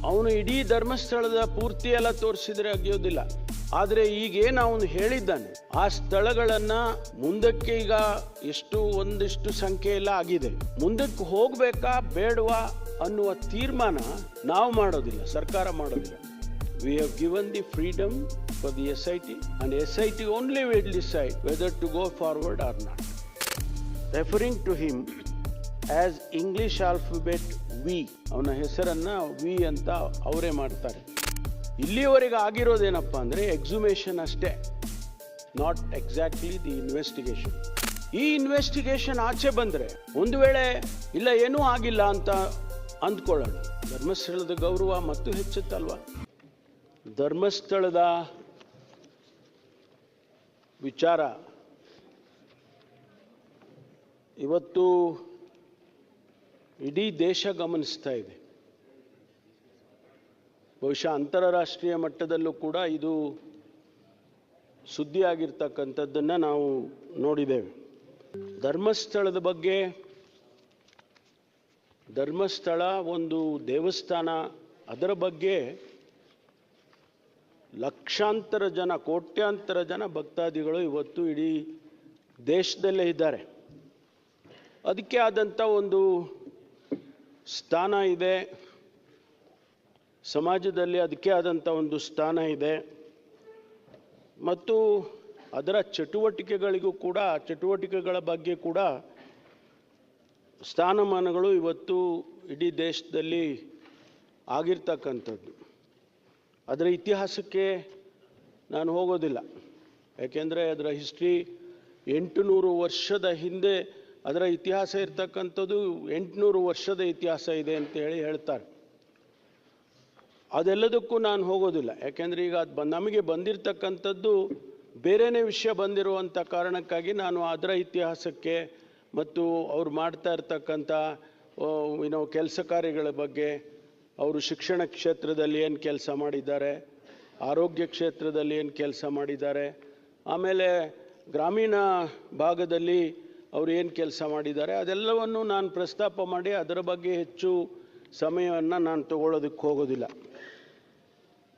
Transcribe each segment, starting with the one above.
ಅವನು ಇಡೀ ಧರ್ಮಸ್ಥಳದ ಪೂರ್ತಿ ಎಲ್ಲ ತೋರಿಸಿದ್ರೆ ಆಗಿಯೋದಿಲ್ಲ. ಆದರೆ ಈಗೇನು ಅವನು ಹೇಳಿದ್ದಾನೆ ಆ ಸ್ಥಳಗಳನ್ನ ಮುಂದಕ್ಕೆ ಈಗ ಒಂದಿಷ್ಟು ಸಂಖ್ಯೆ ಎಲ್ಲ ಆಗಿದೆ, ಮುಂದಕ್ಕೆ ಹೋಗ್ಬೇಕಾ ಬೇಡವಾ ಅನ್ನುವ ತೀರ್ಮಾನ ನಾವು ಮಾಡೋದಿಲ್ಲ, ಸರ್ಕಾರ ಮಾಡೋದಿಲ್ಲ. We have given the freedom for the SIT and SIT only will decide whether to go forward or not. Referring to him as English alphabet V, ಅವನ ಹೆಸರನ್ನ V ಅಂತ ಅವರೇ ಮಾಡ್ತಾರೆ. ಇಲ್ಲಿಯವರೆಗೆ ಆಗಿರೋದೇನಪ್ಪ ಅಂದರೆ ಎಕ್ಸುಮೇಷನ್ ಅಷ್ಟೇ, ನಾಟ್ ಎಕ್ಸಾಕ್ಟ್ಲಿ ದಿ ಇನ್ವೆಸ್ಟಿಗೇಷನ್. ಈ investigation ಆಚೆ ಬಂದರೆ ಒಂದು ವೇಳೆ ಇಲ್ಲ ಏನೂ ಆಗಿಲ್ಲ ಅಂತ ಅಂದ್ಕೊಳ್ಳೋಣ, ಧರ್ಮಸ್ಥಳದ ಗೌರವ ಮತ್ತು ಹೆಚ್ಚುತ್ತಲ್ವ. ಧರ್ಮಸ್ಥಳದ ವಿಚಾರ ಇವತ್ತು ಇಡೀ ದೇಶ ಗಮನಿಸ್ತಾ ಇದೆ. ಬಹುಶಃ ಅಂತಾರಾಷ್ಟ್ರೀಯ ಮಟ್ಟದಲ್ಲೂ ಕೂಡ ಇದು ಸುದ್ದಿ ಆಗಿರ್ತಕ್ಕಂಥದ್ದನ್ನು ನಾವು ನೋಡಿದ್ದೇವೆ. ಧರ್ಮಸ್ಥಳದ ಬಗ್ಗೆ, ಧರ್ಮಸ್ಥಳ ಒಂದು ದೇವಸ್ಥಾನ, ಅದರ ಬಗ್ಗೆ ಲಕ್ಷಾಂತರ ಜನ, ಕೋಟ್ಯಾಂತರ ಜನ ಭಕ್ತಾದಿಗಳು ಇವತ್ತು ಇಡೀ ದೇಶದಲ್ಲೇ ಇದ್ದಾರೆ. ಅದಕ್ಕೆ ಆದಂಥ ಒಂದು ಸ್ಥಾನ ಇದೆ, ಸಮಾಜದಲ್ಲಿ ಅದಕ್ಕೆ ಆದಂಥ ಒಂದು ಸ್ಥಾನ ಇದೆ. ಮತ್ತು ಅದರ ಚಟುವಟಿಕೆಗಳಿಗೂ ಕೂಡ, ಚಟುವಟಿಕೆಗಳ ಬಗ್ಗೆ ಕೂಡ ಸ್ಥಾನಮಾನಗಳು ಇವತ್ತು ಇಡೀ ದೇಶದಲ್ಲಿ ಆಗಿರ್ತಕ್ಕಂಥದ್ದು. ಅದರ ಇತಿಹಾಸಕ್ಕೆ ನಾನು ಹೋಗೋದಿಲ್ಲ, ಯಾಕೆಂದರೆ ಅದರ ಹಿಸ್ಟ್ರಿ 800 ವರ್ಷದ ಹಿಂದೆ ಅದರ ಇತಿಹಾಸ ಇರ್ತಕ್ಕಂಥದ್ದು, 800 ವರ್ಷದ ಇತಿಹಾಸ ಇದೆ ಅಂತ ಹೇಳ್ತಾರೆ. ಅದೆಲ್ಲದಕ್ಕೂ ನಾನು ಹೋಗೋದಿಲ್ಲ, ಯಾಕೆಂದರೆ ಈಗ ನಮಗೆ ಬಂದಿರತಕ್ಕಂಥದ್ದು ಬೇರೆಯೇ ವಿಷಯ ಬಂದಿರುವಂಥ ಕಾರಣಕ್ಕಾಗಿ ನಾನು ಅದರ ಇತಿಹಾಸಕ್ಕೆ ಮತ್ತು ಅವ್ರು ಮಾಡ್ತಾ ಇರ್ತಕ್ಕಂಥ ಕೆಲಸ ಕಾರ್ಯಗಳ ಬಗ್ಗೆ, ಅವರು ಶಿಕ್ಷಣ ಕ್ಷೇತ್ರದಲ್ಲಿ ಏನು ಕೆಲಸ ಮಾಡಿದ್ದಾರೆ, ಆರೋಗ್ಯ ಕ್ಷೇತ್ರದಲ್ಲಿ ಏನು ಕೆಲಸ ಮಾಡಿದ್ದಾರೆ, ಆಮೇಲೆ ಗ್ರಾಮೀಣ ಭಾಗದಲ್ಲಿ ಅವರು ಏನು ಕೆಲಸ ಮಾಡಿದ್ದಾರೆ, ಅದೆಲ್ಲವನ್ನು ನಾನು ಪ್ರಸ್ತಾಪ ಮಾಡಿ ಅದರ ಬಗ್ಗೆ ಹೆಚ್ಚು ಸಮಯವನ್ನು ನಾನು ತಗೊಳ್ಳೋದಕ್ಕೆ ಹೋಗೋದಿಲ್ಲ.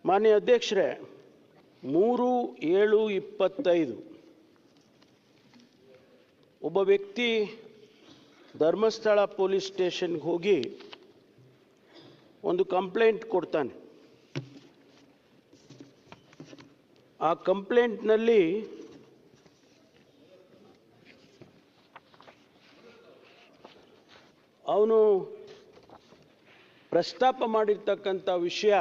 ಮಾನ್ಯ ಅಧ್ಯಕ್ಷರೇ, 3/7/25 ಒಬ್ಬ ವ್ಯಕ್ತಿ ಧರ್ಮಸ್ಥಳ ಪೊಲೀಸ್ ಸ್ಟೇಷನ್ಗೆ ಹೋಗಿ ಒಂದು ಕಂಪ್ಲೇಂಟ್ ಕೊಡ್ತಾನೆ. ಆ ಕಂಪ್ಲೇಂಟ್ನಲ್ಲಿ ಅವನು ಪ್ರಸ್ತಾಪ ಮಾಡಿರ್ತಕ್ಕಂಥ ವಿಷಯ,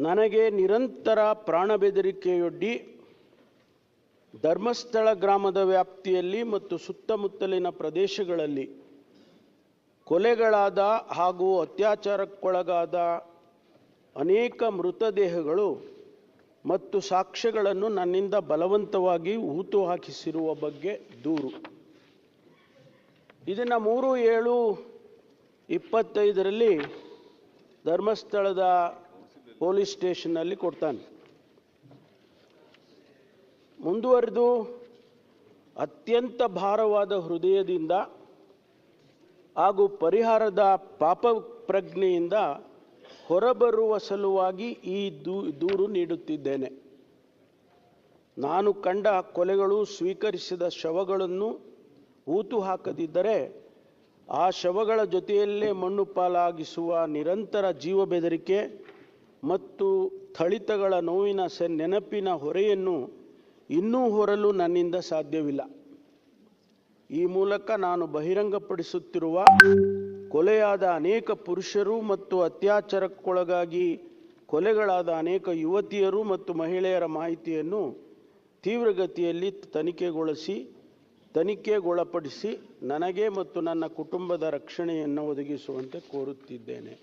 ನನಗೆ ನಿರಂತರ ಪ್ರಾಣ ಬೆದರಿಕೆಯೊಡ್ಡಿ ಧರ್ಮಸ್ಥಳ ಗ್ರಾಮದ ವ್ಯಾಪ್ತಿಯಲ್ಲಿ ಮತ್ತು ಸುತ್ತಮುತ್ತಲಿನ ಪ್ರದೇಶಗಳಲ್ಲಿ ಕೊಲೆಗಳಾದ ಹಾಗೂ ಅತ್ಯಾಚಾರಕ್ಕೊಳಗಾದ ಅನೇಕ ಮೃತದೇಹಗಳು ಮತ್ತು ಸಾಕ್ಷ್ಯಗಳನ್ನು ನನ್ನಿಂದ ಬಲವಂತವಾಗಿ ಹೂತು ಹಾಕಿಸಿರುವ ಬಗ್ಗೆ ದೂರು. ಇದನ್ನು 3/7/25 ಧರ್ಮಸ್ಥಳದ ಪೊಲೀಸ್ ಸ್ಟೇಷನ್ನಲ್ಲಿ ಕೊಡ್ತಾನೆ. ಮುಂದುವರೆದು, ಅತ್ಯಂತ ಭಾರವಾದ ಹೃದಯದಿಂದ ಹಾಗೂ ಪರಿಹಾರದ ಪಾಪ ಪ್ರಜ್ಞೆಯಿಂದ ಹೊರಬರುವ ಸಲುವಾಗಿ ಈ ದೂರು ನೀಡುತ್ತಿದ್ದೇನೆ. ನಾನು ಕಂಡ ಕೊಲೆಗಳು, ಸ್ವೀಕರಿಸಿದ ಶವಗಳನ್ನು ಹೂತು ಹಾಕದಿದ್ದರೆ ಆ ಶವಗಳ ಜೊತೆಯಲ್ಲೇ ಮಣ್ಣು ಪಾಲಾಗಿಸುವ ನಿರಂತರ ಜೀವ ಬೆದರಿಕೆ ಮತ್ತು ಥಳಿತಗಳ ನೋವಿನ ನೆನಪಿನ ಹೊರೆಯನ್ನು ಇನ್ನೂ ಹೊರಲು ನನ್ನಿಂದ ಸಾಧ್ಯವಿಲ್ಲ. ಈ ಮೂಲಕ ನಾನು ಬಹಿರಂಗಪಡಿಸುತ್ತಿರುವ ಕೊಲೆಯಾದ ಅನೇಕ ಪುರುಷರು ಮತ್ತು ಅತ್ಯಾಚಾರಕ್ಕೊಳಗಾಗಿ ಕೊಲೆಗಳಾದ ಅನೇಕ ಯುವತಿಯರು ಮತ್ತು ಮಹಿಳೆಯರ ಮಾಹಿತಿಯನ್ನು ತೀವ್ರಗತಿಯಲ್ಲಿ ತನಿಖೆಗೊಳಪಡಿಸಿ ನನಗೆ ಮತ್ತು ನನ್ನ ಕುಟುಂಬದ ರಕ್ಷಣೆಯನ್ನು ಒದಗಿಸುವಂತೆ ಕೋರುತ್ತಿದ್ದೇನೆ.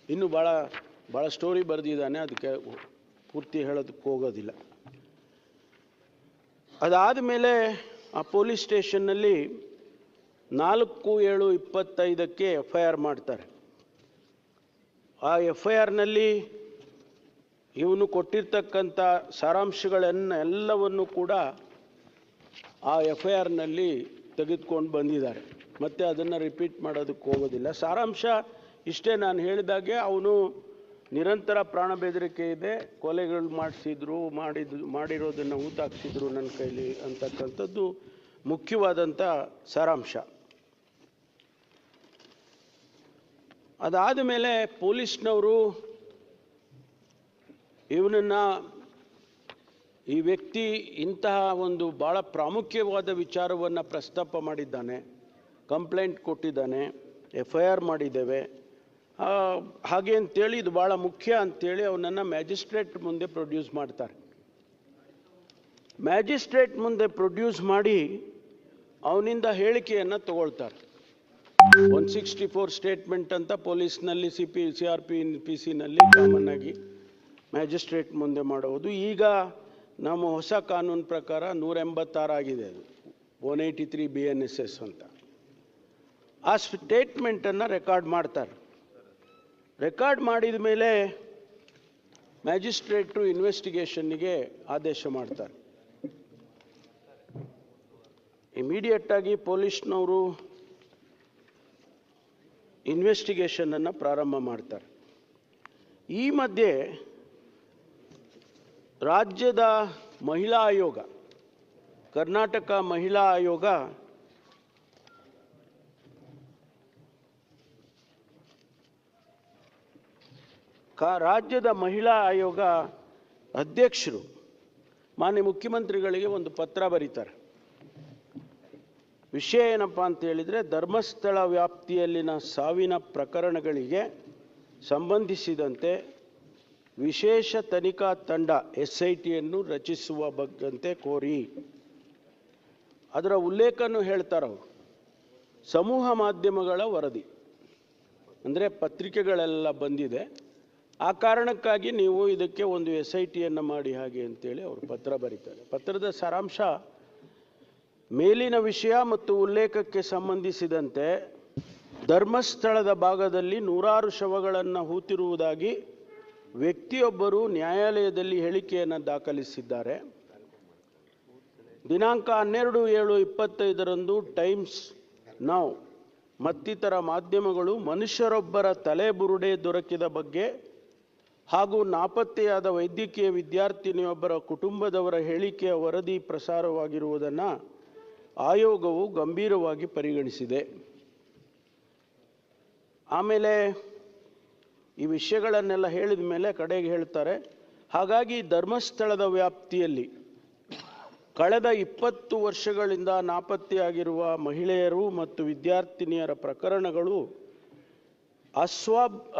ಇನ್ನು ಭಾಳ ಸ್ಟೋರಿ ಬರೆದಿದ್ದಾನೆ, ಅದಕ್ಕೆ ಪೂರ್ತಿ ಹೇಳೋದಕ್ಕೆ ಹೋಗೋದಿಲ್ಲ. ಅದಾದ ಮೇಲೆ ಆ ಪೊಲೀಸ್ ಸ್ಟೇಷನ್ನಲ್ಲಿ 4/7/25 FIR ಮಾಡ್ತಾರೆ. ಆ FIRನಲ್ಲಿ ಇವನು ಕೊಟ್ಟಿರ್ತಕ್ಕಂಥ ಸಾರಾಂಶಗಳನ್ನೆಲ್ಲವನ್ನು ಕೂಡ ಆ FIRನಲ್ಲಿ ತೆಗೆದುಕೊಂಡು ಬಂದಿದ್ದಾರೆ. ಮತ್ತು ಅದನ್ನು ರಿಪೀಟ್ ಮಾಡೋದಕ್ಕೆ ಹೋಗೋದಿಲ್ಲ. ಸಾರಾಂಶ ಇಷ್ಟೇ ನಾನು ಹೇಳಿದಾಗೆ ಅವನು ನಿರಂತರ ಪ್ರಾಣ ಬೆದರಿಕೆ ಇದೆ, ಕೊಲೆಗಳು ಮಾಡಿರೋದನ್ನು ಊತಾಕ್ಸಿದ್ರು ನನ್ನ ಕೈಲಿ ಅಂತಕ್ಕಂಥದ್ದು ಮುಖ್ಯವಾದಂಥ ಸಾರಾಂಶ. ಅದಾದ ಮೇಲೆ ಪೊಲೀಸ್ನವರು ಇವನನ್ನು, ಈ ವ್ಯಕ್ತಿ ಇಂತಹ ಒಂದು ಭಾಳ ಪ್ರಾಮುಖ್ಯವಾದ ವಿಚಾರವನ್ನು ಪ್ರಸ್ತಾಪ ಮಾಡಿದ್ದಾನೆ, ಕಂಪ್ಲೇಂಟ್ ಕೊಟ್ಟಿದ್ದಾನೆ, FIR ಮಾಡಿದ್ದೇವೆ, ಹಾಗೆ ಅಂತೇಳಿ ಇದು ಭಾಳ ಮುಖ್ಯ ಅಂತೇಳಿ ಅವನನ್ನು ಮ್ಯಾಜಿಸ್ಟ್ರೇಟ್ ಮುಂದೆ ಪ್ರೊಡ್ಯೂಸ್ ಮಾಡ್ತಾರೆ. ಮ್ಯಾಜಿಸ್ಟ್ರೇಟ್ ಮುಂದೆ ಪ್ರೊಡ್ಯೂಸ್ ಮಾಡಿ ಅವನಿಂದ ಹೇಳಿಕೆಯನ್ನು ತಗೊಳ್ತಾರೆ. 164 ಸ್ಟೇಟ್ಮೆಂಟ್ ಅಂತ ಪೊಲೀಸ್ನಲ್ಲಿ CRPC ಕಾಮನ್ ಆಗಿ ಮ್ಯಾಜಿಸ್ಟ್ರೇಟ್ ಮುಂದೆ ಮಾಡುವುದು. ಈಗ ನಮ್ಮ ಹೊಸ ಕಾನೂನು ಪ್ರಕಾರ 186 ಆಗಿದೆ, ಅದು 183 BNSS ಅಂತ. ಆ ಸ್ಟೇಟ್ಮೆಂಟನ್ನು ರೆಕಾರ್ಡ್ ಮಾಡ್ತಾರೆ. ರೆಕಾರ್ಡ್ ಮಾಡಿದ ಮೇಲೆ ಮ್ಯಾಜಿಸ್ಟ್ರೇಟ್ರು ಇನ್ವೆಸ್ಟಿಗೇಷನ್ನಿಗೆ ಆದೇಶ ಮಾಡ್ತಾರೆ. ಇಮಿಡಿಯೇಟಾಗಿ ಪೊಲೀಸ್ನವರು ಇನ್ವೆಸ್ಟಿಗೇಷನನ್ನು ಪ್ರಾರಂಭ ಮಾಡ್ತಾರೆ. ಈ ಮಧ್ಯೆ ರಾಜ್ಯದ ಮಹಿಳಾ ಆಯೋಗ, ಕರ್ನಾಟಕ ಮಹಿಳಾ ಆಯೋಗ ರಾಜ್ಯದ ಮಹಿಳಾ ಆಯೋಗ ಅಧ್ಯಕ್ಷರು ಮಾನ್ಯ ಮುಖ್ಯಮಂತ್ರಿಗಳಿಗೆ ಒಂದು ಪತ್ರ ಬರೀತಾರೆ. ವಿಷಯ ಏನಪ್ಪ ಅಂತ ಹೇಳಿದರೆ, ಧರ್ಮಸ್ಥಳ ವ್ಯಾಪ್ತಿಯಲ್ಲಿನ ಸಾವಿನ ಪ್ರಕರಣಗಳಿಗೆ ಸಂಬಂಧಿಸಿದಂತೆ ವಿಶೇಷ ತನಿಖಾ ತಂಡ SITಯನ್ನು ರಚಿಸುವ ಬಗ್ಗಂತೆ ಕೋರಿ. ಅದರ ಉಲ್ಲೇಖನೂ ಹೇಳ್ತಾರವರು, ಸಮೂಹ ಮಾಧ್ಯಮಗಳ ವರದಿ ಅಂದರೆ ಪತ್ರಿಕೆಗಳೆಲ್ಲ ಬಂದಿದೆ, ಆ ಕಾರಣಕ್ಕಾಗಿ ನೀವು ಇದಕ್ಕೆ ಒಂದು SITಯನ್ನು ಮಾಡಿ ಹಾಗೆ ಅಂತೇಳಿ ಅವರು ಪತ್ರ ಬರೀತಾರೆ. ಪತ್ರದ ಸಾರಾಂಶ, ಮೇಲಿನ ವಿಷಯ ಮತ್ತು ಉಲ್ಲೇಖಕ್ಕೆ ಸಂಬಂಧಿಸಿದಂತೆ ಧರ್ಮಸ್ಥಳದ ಭಾಗದಲ್ಲಿ 100 ಶವಗಳನ್ನು ಹೂತಿರುವುದಾಗಿ ವ್ಯಕ್ತಿಯೊಬ್ಬರು ನ್ಯಾಯಾಲಯದಲ್ಲಿ ಹೇಳಿಕೆಯನ್ನು ದಾಖಲಿಸಿದ್ದಾರೆ. ದಿನಾಂಕ 12/7/25 ಟೈಮ್ಸ್ ನೌ ಮತ್ತಿತರ ಮಾಧ್ಯಮಗಳು ಮನುಷ್ಯರೊಬ್ಬರ ತಲೆಬುರುಡೆ ದೊರಕಿದ ಬಗ್ಗೆ ಹಾಗೂ ನಾಪತ್ತೆಯಾದ ವೈದ್ಯಕೀಯ ವಿದ್ಯಾರ್ಥಿನಿಯೊಬ್ಬರ ಕುಟುಂಬದವರ ಹೇಳಿಕೆಯ ವರದಿ ಪ್ರಸಾರವಾಗಿರುವುದನ್ನು ಆಯೋಗವು ಗಂಭೀರವಾಗಿ ಪರಿಗಣಿಸಿದೆ. ಆಮೇಲೆ ಈ ವಿಷಯಗಳನ್ನೆಲ್ಲ ಹೇಳಿದ ಮೇಲೆ ಕಡೆಗೆ ಹೇಳ್ತಾರೆ, ಹಾಗಾಗಿ ಧರ್ಮಸ್ಥಳದ ವ್ಯಾಪ್ತಿಯಲ್ಲಿ ಕಳೆದ 20 ವರ್ಷಗಳಿಂದ ನಾಪತ್ತೆಯಾಗಿರುವ ಮಹಿಳೆಯರು ಮತ್ತು ವಿದ್ಯಾರ್ಥಿನಿಯರ ಪ್ರಕರಣಗಳು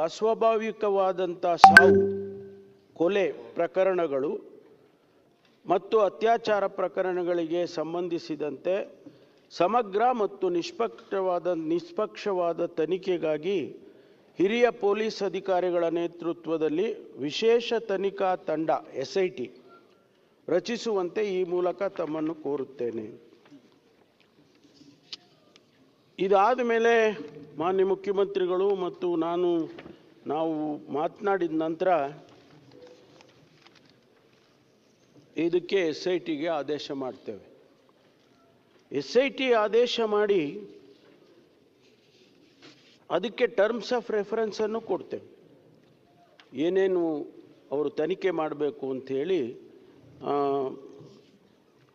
ಅಸ್ವಾಭಾವಿಕವಾದಂಥ ಸಾವು, ಕೊಲೆ ಪ್ರಕರಣಗಳು ಮತ್ತು ಅತ್ಯಾಚಾರ ಪ್ರಕರಣಗಳಿಗೆ ಸಂಬಂಧಿಸಿದಂತೆ ಸಮಗ್ರ ಮತ್ತು ನಿಷ್ಪಕ್ಷವಾದ ತನಿಖೆಗಾಗಿ ಹಿರಿಯ ಪೊಲೀಸ್ ಅಧಿಕಾರಿಗಳ ನೇತೃತ್ವದಲ್ಲಿ ವಿಶೇಷ ತನಿಖಾ ತಂಡ SIT ರಚಿಸುವಂತೆ ಈ ಮೂಲಕ ತಮ್ಮನ್ನು ಕೋರುತ್ತೇನೆ. ಇದಾದ ಮೇಲೆ ಮಾನ್ಯ ಮುಖ್ಯಮಂತ್ರಿಗಳು ಮತ್ತು ನಾವು ಮಾತನಾಡಿದ ನಂತರ ಇದಕ್ಕೆ SITಗೆ ಆದೇಶ ಮಾಡ್ತೇವೆ. SIT ಆದೇಶ ಮಾಡಿ ಅದಕ್ಕೆ ಟರ್ಮ್ಸ್ ಆಫ್ ರೆಫರೆನ್ಸನ್ನು ಕೊಡ್ತೇವೆ, ಏನೇನು ಅವರು ತನಿಖೆ ಮಾಡಬೇಕು ಅಂಥೇಳಿ.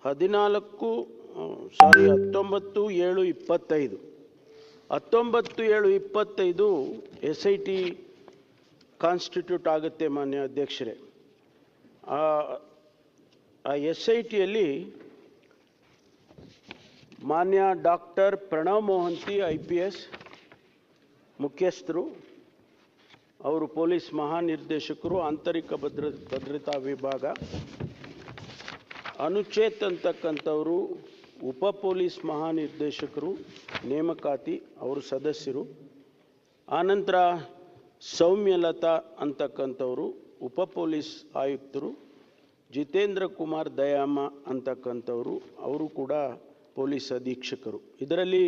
19/7/25 SIT ಕಾನ್ಸ್ಟಿಟ್ಯೂಟ್ ಆಗುತ್ತೆ ಮಾನ್ಯ ಅಧ್ಯಕ್ಷರೇ. ಆ SITಯಲ್ಲಿ ಮಾನ್ಯ ಡಾಕ್ಟರ್ ಪ್ರಣವ್ ಮೊಹಂತಿ IPS ಮುಖ್ಯಸ್ಥರು, ಅವರು ಪೊಲೀಸ್ ಮಹಾನಿರ್ದೇಶಕರು, ಆಂತರಿಕ ಭದ್ರತಾ ವಿಭಾಗ. ಅನುಚೇತ್ ಅಂತಕ್ಕಂಥವರು ಉಪ ಪೊಲೀಸ್ ಮಹಾನಿರ್ದೇಶಕರು, ನೇಮಕಾತಿ, ಅವರು ಸದಸ್ಯರು. ಆನಂತರ ಸೌಮ್ಯಲತಾ ಅಂತಕ್ಕಂಥವರು ಉಪ ಪೊಲೀಸ್ ಆಯುಕ್ತರು. ಜಿತೇಂದ್ರ ಕುಮಾರ್ ದಯಾಮ ಅಂತಕ್ಕಂಥವರು, ಅವರು ಕೂಡ ಪೊಲೀಸ್ ಅಧೀಕ್ಷಕರು. ಇದರಲ್ಲಿ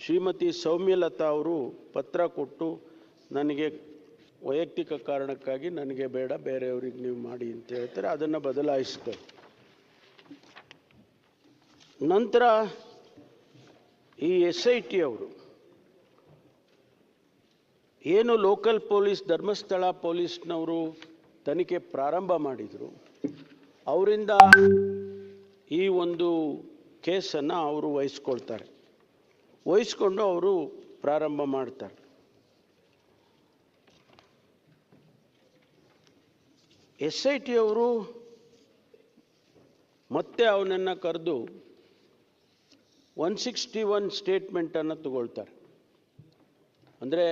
ಶ್ರೀಮತಿ ಸೌಮ್ಯಲತಾ ಅವರು ಪತ್ರ ಕೊಟ್ಟು ನನಗೆ ವೈಯಕ್ತಿಕ ಕಾರಣಕ್ಕಾಗಿ ನನಗೆ ಬೇಡ, ಬೇರೆಯವ್ರಿಗೆ ನೀವು ಮಾಡಿ ಅಂತ ಹೇಳ್ತಾರೆ, ಅದನ್ನು ಬದಲಾಯಿಸ್ತೇವೆ. ನಂತರ ಈ SIT ಅವರು ಏನು ಲೋಕಲ್ ಪೊಲೀಸ್ ಧರ್ಮಸ್ಥಳ ಪೊಲೀಸ್ನವರು ತನಿಖೆ ಪ್ರಾರಂಭ ಮಾಡಿದರು, ಅವರಿಂದ ಈ ಒಂದು ಕೇಸನ್ನು ಅವರು ವಹಿಸ್ಕೊಂಡು ಅವರು ಪ್ರಾರಂಭ ಮಾಡ್ತಾರೆ. SIT ಅವರು ಮತ್ತೆ ಅವನನ್ನು ಕರೆದು 161 ಸ್ಟೇಟ್ಮೆಂಟನ್ನು ತಗೊಳ್ತಾರೆ. ಅಂದರೆ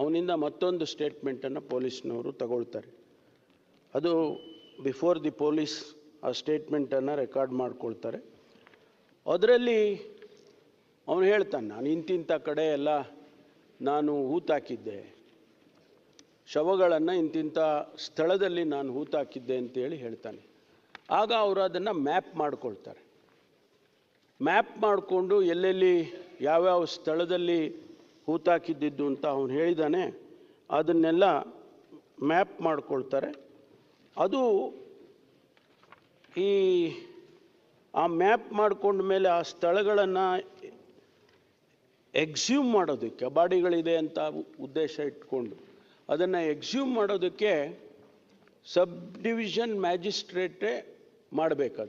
ಅವನಿಂದ ಮತ್ತೊಂದು ಸ್ಟೇಟ್ಮೆಂಟನ್ನು ಪೊಲೀಸ್ನವರು ತಗೊಳ್ತಾರೆ. ಅದು ಬಿಫೋರ್ ದಿ ಪೊಲೀಸ್ ಆ ಸ್ಟೇಟ್ಮೆಂಟನ್ನು ರೆಕಾರ್ಡ್ ಮಾಡ್ಕೊಳ್ತಾರೆ. ಅದರಲ್ಲಿ ಅವನು ಹೇಳ್ತಾನೆ, ನಾನು ಇಂತಿಂಥ ಕಡೆ ಎಲ್ಲ ನಾನು ಹೂತಾಕಿದ್ದೆ, ಶವಗಳನ್ನು ಇಂತಿಂಥ ಸ್ಥಳದಲ್ಲಿ ನಾನು ಹೂತಾಕಿದ್ದೆ ಅಂತೇಳಿ ಹೇಳ್ತಾನೆ. ಆಗ ಅವರು ಅದನ್ನು ಮ್ಯಾಪ್ ಮಾಡ್ಕೊಳ್ತಾರೆ. ಮ್ಯಾಪ್ ಮಾಡಿಕೊಂಡು ಎಲ್ಲೆಲ್ಲಿ ಯಾವ್ಯಾವ ಸ್ಥಳದಲ್ಲಿ ಹೂತಾಕಿದ್ದಿದ್ದು ಅಂತ ಅವನು ಹೇಳಿದ್ದಾನೆ, ಅದನ್ನೆಲ್ಲ ಮ್ಯಾಪ್ ಮಾಡ್ಕೊಳ್ತಾರೆ. ಅದು ಆ ಮ್ಯಾಪ್ ಮಾಡ್ಕೊಂಡ ಮೇಲೆ ಆ ಸ್ಥಳಗಳನ್ನು ಎಕ್ಸ್ಯೂಮ್ ಮಾಡೋದಕ್ಕೆ, ಬಾಡಿಗಳಿದೆ ಅಂತ ಉದ್ದೇಶ ಇಟ್ಕೊಂಡು ಅದನ್ನು ಎಕ್ಸ್ಯೂಮ್ ಮಾಡೋದಕ್ಕೆ ಸಬ್ ಡಿವಿಷನ್ ಮ್ಯಾಜಿಸ್ಟ್ರೇಟೇ ಮಾಡಬೇಕು.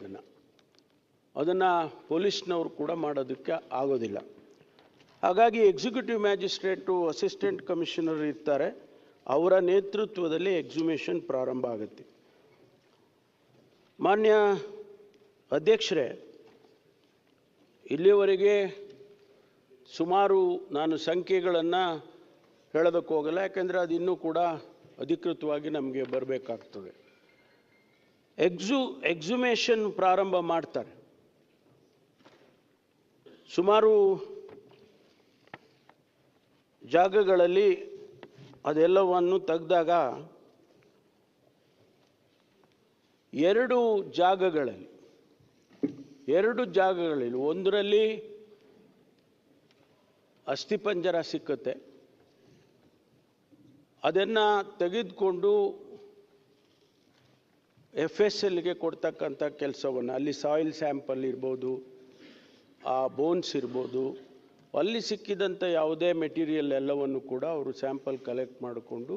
ಅದನ್ನು ಪೊಲೀಸ್ನವರು ಕೂಡ ಮಾಡೋದಕ್ಕೆ ಆಗೋದಿಲ್ಲ. ಹಾಗಾಗಿ ಎಕ್ಸಿಕ್ಯೂಟಿವ್ ಮ್ಯಾಜಿಸ್ಟ್ರೇಟು, ಅಸಿಸ್ಟೆಂಟ್ ಕಮಿಷನರ್ ಇರ್ತಾರೆ, ಅವರ ನೇತೃತ್ವದಲ್ಲಿ ಎಕ್ಸುಮೇಷನ್ ಪ್ರಾರಂಭ ಆಗುತ್ತೆ. ಮಾನ್ಯ ಅಧ್ಯಕ್ಷರೇ, ಇಲ್ಲಿಯವರೆಗೆ ಸುಮಾರು ನಾನು ಸಂಖ್ಯೆಗಳನ್ನು ಹೇಳೋದಕ್ಕೆ ಹೋಗಲ್ಲ, ಯಾಕೆಂದರೆ ಅದು ಇನ್ನೂ ಕೂಡ ಅಧಿಕೃತವಾಗಿ ನಮಗೆ ಬರಬೇಕಾಗ್ತದೆ. ಎಕ್ಸುಮೇಷನ್ ಪ್ರಾರಂಭ ಮಾಡ್ತಾರೆ. ಸುಮಾರು ಜಾಗಗಳಲ್ಲಿ ಅದೆಲ್ಲವನ್ನು ತೆಗೆದಾಗ 2 ಜಾಗಗಳಲ್ಲಿ ಒಂದರಲ್ಲಿ ಅಸ್ಥಿಪಂಜರ ಸಿಕ್ಕುತ್ತೆ. ಅದನ್ನು ತೆಗೆದುಕೊಂಡು FSLಗೆ ಕೊಡ್ತಕ್ಕಂಥ ಕೆಲಸವನ್ನು, ಅಲ್ಲಿ ಸಾಯಿಲ್ ಸ್ಯಾಂಪಲ್ ಇರ್ಬೋದು, ಆ ಬೋನ್ಸ್ ಇರ್ಬೋದು, ಅಲ್ಲಿ ಸಿಕ್ಕಿದಂಥ ಯಾವುದೇ ಮೆಟೀರಿಯಲ್ ಎಲ್ಲವನ್ನು ಕೂಡ ಅವರು ಸ್ಯಾಂಪಲ್ ಕಲೆಕ್ಟ್ ಮಾಡಿಕೊಂಡು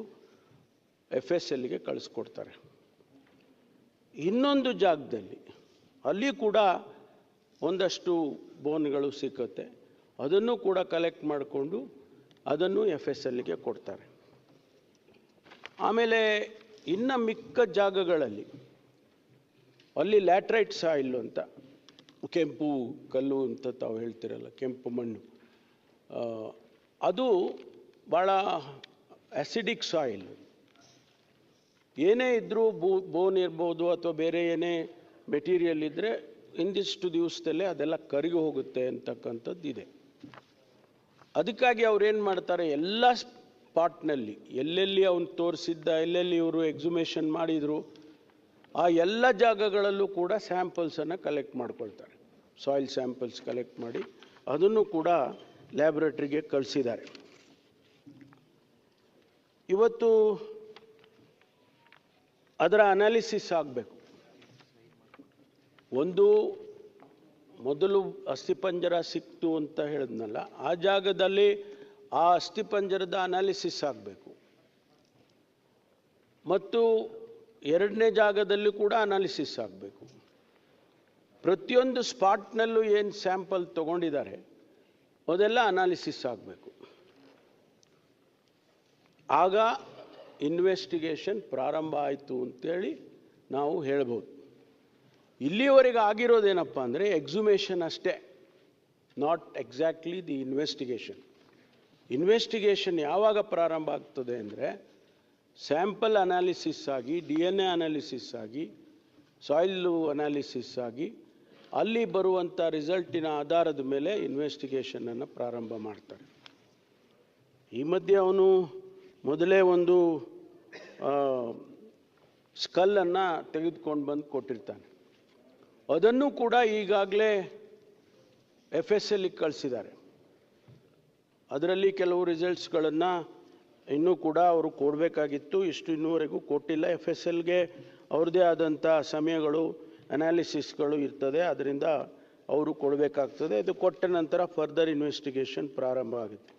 FSLಗೆ ಕಳಿಸ್ಕೊಡ್ತಾರೆ. ಇನ್ನೊಂದು ಜಾಗದಲ್ಲಿ ಅಲ್ಲಿ ಕೂಡ ಒಂದಷ್ಟು ಬೋನ್ಗಳು ಸಿಕ್ಕುತ್ತೆ, ಅದನ್ನು ಕೂಡ ಕಲೆಕ್ಟ್ ಮಾಡಿಕೊಂಡು ಅದನ್ನು FSLಗೆ ಕೊಡ್ತಾರೆ. ಆಮೇಲೆ ಇನ್ನು ಮಿಕ್ಕ ಜಾಗಗಳಲ್ಲಿ ಅಲ್ಲಿ ಲ್ಯಾಟ್ರೈಟ್ ಸಾಯಿಲ್ ಅಂತ, ಕೆಂಪು ಕಲ್ಲು ಅಂತ ತಾವು ಹೇಳ್ತಿರಲ್ಲ, ಕೆಂಪು ಮಣ್ಣು, ಅದು ಭಾಳ ಆ್ಯಸಿಡಿಕ್ ಸಾಯಿಲ್. ಏನೇ ಇದ್ದರೂ ಬೋನ್ ಇರ್ಬೋದು ಅಥವಾ ಬೇರೆ ಏನೇ ಮೆಟೀರಿಯಲ್ ಇದ್ದರೆ ಇಂದಿಷ್ಟು ದಿವಸದಲ್ಲೇ ಅದೆಲ್ಲ ಕರಗಿ ಹೋಗುತ್ತೆ ಅಂತಕ್ಕಂಥದ್ದು ಇದೆ. ಅದಕ್ಕಾಗಿ ಅವ್ರೇನು ಮಾಡ್ತಾರೆ, ಎಲ್ಲ ಸ್ಪಾಟ್ನಲ್ಲಿ ಎಲ್ಲೆಲ್ಲಿ ಅವನು ತೋರಿಸಿದ್ದ, ಎಲ್ಲೆಲ್ಲಿ ಇವರು ಎಕ್ಸುಮೇಷನ್ ಮಾಡಿದರು, ಆ ಎಲ್ಲ ಜಾಗಗಳಲ್ಲೂ ಕೂಡ ಸ್ಯಾಂಪಲ್ಸನ್ನು ಕಲೆಕ್ಟ್ ಮಾಡ್ಕೊಳ್ತಾರೆ. ಸಾಯಿಲ್ ಸ್ಯಾಂಪಲ್ಸ್ ಕಲೆಕ್ಟ್ ಮಾಡಿ ಅದನ್ನು ಕೂಡ ಲ್ಯಾಬ್ರೇಟರಿಗೆ ಕಳಿಸಿದ್ದಾರೆ. ಇವತ್ತು ಅದರ ಅನಾಲಿಸಿಸ್ ಆಗಬೇಕು. ಮೊದಲು ಅಸ್ಥಿಪಂಜರ ಸಿಕ್ತು ಅಂತ ಹೇಳಿದ್ನಲ್ಲ, ಆ ಜಾಗದಲ್ಲಿ ಆ ಅಸ್ಥಿಪಂಜರದ ಅನಾಲಿಸಿಸ್ ಆಗಬೇಕು. ಮತ್ತು 2ನೇ ಜಾಗದಲ್ಲಿ ಕೂಡ ಅನಾಲಿಸಿಸ್ ಆಗಬೇಕು. ಪ್ರತಿಯೊಂದು ಸ್ಪಾಟ್ನಲ್ಲೂ ಏನು ಸ್ಯಾಂಪಲ್ ತಗೊಂಡಿದ್ದಾರೆ ಅದೆಲ್ಲ ಅನಾಲಿಸಿಸ್ ಆಗಬೇಕು. ಆಗ ಇನ್ವೆಸ್ಟಿಗೇಷನ್ ಪ್ರಾರಂಭ ಆಯಿತು ಅಂತೇಳಿ ನಾವು ಹೇಳ್ಬೋದು. ಇಲ್ಲಿಯವರೆಗೆ ಆಗಿರೋದೇನಪ್ಪ ಅಂದರೆ ಎಕ್ಸುಮೇಷನ್ ಅಷ್ಟೇ, not exactly the investigation. Investigation ಯಾವಾಗ ಪ್ರಾರಂಭ ಆಗ್ತದೆ ಅಂದರೆ ಸ್ಯಾಂಪಲ್ ಅನಾಲಿಸಿಸ್ ಆಗಿ, DNA ಅನಾಲಿಸಿಸ್ ಆಗಿ, ಸಾಯಿಲು ಅನಾಲಿಸಿಸ್ ಆಗಿ, ಅಲ್ಲಿ ಬರುವಂಥ ರಿಸಲ್ಟಿನ ಆಧಾರದ ಮೇಲೆ ಇನ್ವೆಸ್ಟಿಗೇಷನನ್ನು ಪ್ರಾರಂಭ ಮಾಡ್ತಾರೆ. ಈ ಮಧ್ಯೆ ಅವನು ಮೊದಲೇ ಒಂದು ಸ್ಕಲ್ಲನ್ನು ತೆಗೆದುಕೊಂಡು ಬಂದು ಕೊಟ್ಟಿರ್ತಾನೆ. ಅದನ್ನು ಕೂಡ ಈಗಾಗಲೇ FSLಗೆ ಕಳಿಸಿದ್ದಾರೆ. ಅದರಲ್ಲಿ ಕೆಲವು ರಿಸಲ್ಟ್ಸ್ಗಳನ್ನು ಇನ್ನೂ ಕೂಡ ಅವರು ಕೊಡಬೇಕಾಗಿತ್ತು, ಇನ್ನೂವರೆಗೂ ಕೊಟ್ಟಿಲ್ಲ. FSLಗೆ ಅವ್ರದ್ದೇ ಆದಂಥ ಸಮಯಗಳು, ಅನಾಲಿಸಿಸ್ಗಳು ಇರ್ತದೆ, ಅದರಿಂದ ಅವರು ಕೊಡಬೇಕಾಗ್ತದೆ. ಅದು ಕೊಟ್ಟ ನಂತರ ಫರ್ದರ್ ಇನ್ವೆಸ್ಟಿಗೇಷನ್ ಪ್ರಾರಂಭ ಆಗುತ್ತೆ.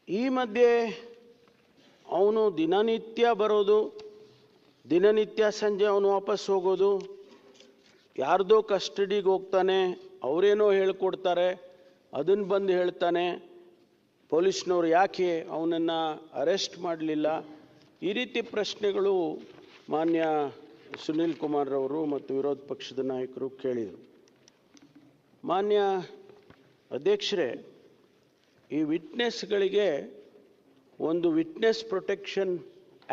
ಈ ಮಧ್ಯೆ ಅವನು ದಿನನಿತ್ಯ ಬರೋದು, ದಿನನಿತ್ಯ ಸಂಜೆ ಅವನು ವಾಪಸ್ ಹೋಗೋದು, ಯಾರ್ದೋ ಕಸ್ಟಡಿಗೆ ಹೋಗ್ತಾನೆ, ಅವರೇನೋ ಹೇಳ್ಕೊಡ್ತಾರೆ, ಅದನ್ನು ಬಂದು ಹೇಳ್ತಾನೆ, ಪೊಲೀಸ್ನವ್ರು ಯಾಕೆ ಅವನನ್ನು ಅರೆಸ್ಟ್ ಮಾಡಲಿಲ್ಲ. ಈ ರೀತಿ ಪ್ರಶ್ನೆಗಳು ಮಾನ್ಯ ಸುನೀಲ್ ಕುಮಾರ್ ಅವರು ಮತ್ತು ವಿರೋಧ ಪಕ್ಷದ ನಾಯಕರು ಕೇಳಿದರು. ಮಾನ್ಯ ಅಧ್ಯಕ್ಷರೇ, ಈ ವಿಟ್ನೆಸ್ಗಳಿಗೆ ಒಂದು ವಿಟ್ನೆಸ್ ಪ್ರೊಟೆಕ್ಷನ್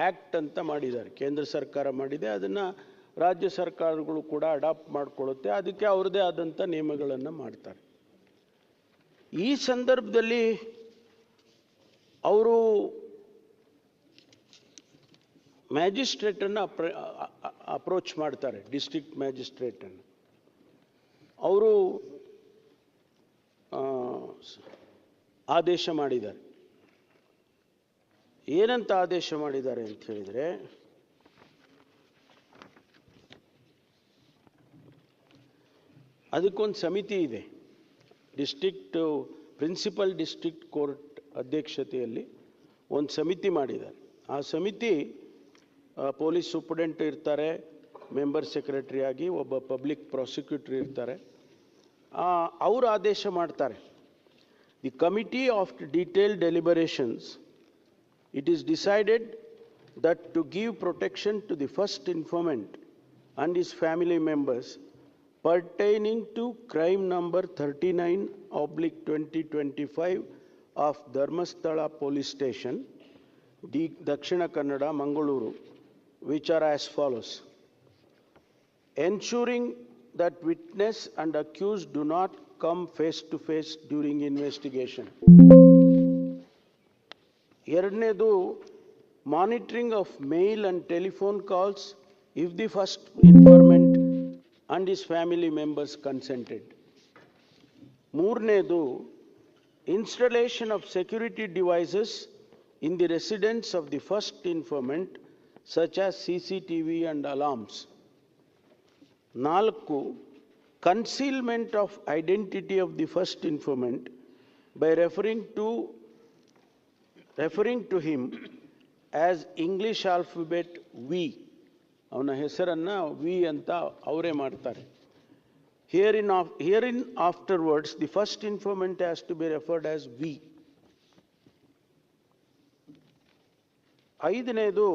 ಆ್ಯಕ್ಟ್ ಅಂತ ಮಾಡಿದ್ದಾರೆ, ಕೇಂದ್ರ ಸರ್ಕಾರ ಮಾಡಿದೆ, ಅದನ್ನು ರಾಜ್ಯ ಸರ್ಕಾರಗಳು ಕೂಡ ಅಡಾಪ್ಟ್ ಮಾಡಿಕೊಳ್ಳುತ್ತೆ, ಅದಕ್ಕೆ ಅವ್ರದ್ದೇ ಆದಂಥ ನಿಯಮಗಳನ್ನು ಮಾಡ್ತಾರೆ. ಈ ಸಂದರ್ಭದಲ್ಲಿ ಅವರು ಮ್ಯಾಜಿಸ್ಟ್ರೇಟನ್ನು ಅಪ್ರೋಚ್ ಮಾಡ್ತಾರೆ, ಡಿಸ್ಟ್ರಿಕ್ಟ್ ಮ್ಯಾಜಿಸ್ಟ್ರೇಟನ್ನು. ಅವರು ಆದೇಶ ಮಾಡಿದ್ದಾರೆ. ಏನಂತ ಆದೇಶ ಮಾಡಿದ್ದಾರೆ ಅಂತ ಹೇಳಿದರೆ, ಅದಕ್ಕೊಂದು ಸಮಿತಿ ಇದೆ, ಪ್ರಿನ್ಸಿಪಲ್ ಡಿಸ್ಟ್ರಿಕ್ಟ್ ಕೋರ್ಟ್ ಅಧ್ಯಕ್ಷತೆಯಲ್ಲಿ ಒಂದು ಸಮಿತಿ ಮಾಡಿದ್ದಾರೆ. ಆ ಸಮಿತಿ ಪೊಲೀಸ್ ಸೂಪರಿಂಟೆಂಡೆಂಟ್ ಇರ್ತಾರೆ, ಮೆಂಬರ್ ಸೆಕ್ರೆಟರಿ ಆಗಿ ಒಬ್ಬ ಪಬ್ಲಿಕ್ ಪ್ರಾಸಿಕ್ಯೂಟರ್ ಇರ್ತಾರೆ. ಅವರು ಆದೇಶ ಮಾಡ್ತಾರೆ, the committee of detailed deliberations, it is decided that to give protection to the first informant and his family members pertaining to crime number 39/2025 of Dharmasthala Police Station, Dakshina Kannada, Mangaluru, which are as follows: ensuring that witness and accused do not come face to face during investigation. ಎರಡನೇದು, monitoring of mail and telephone calls if the first informant and his family members consented. ಮೂರನೇದು, installation of security devices in the residence of the first informant such as CCTV and alarms. 4, concealment of identity of the first informant by referring to him as English alphabet V. ಅವನ ಹೆಸರನ್ನು V ಅಂತ ಅವರೇ ಮಾಡ್ತಾರೆ. Herein afterwards the first informant has to be referred as V. 5ನೇದು,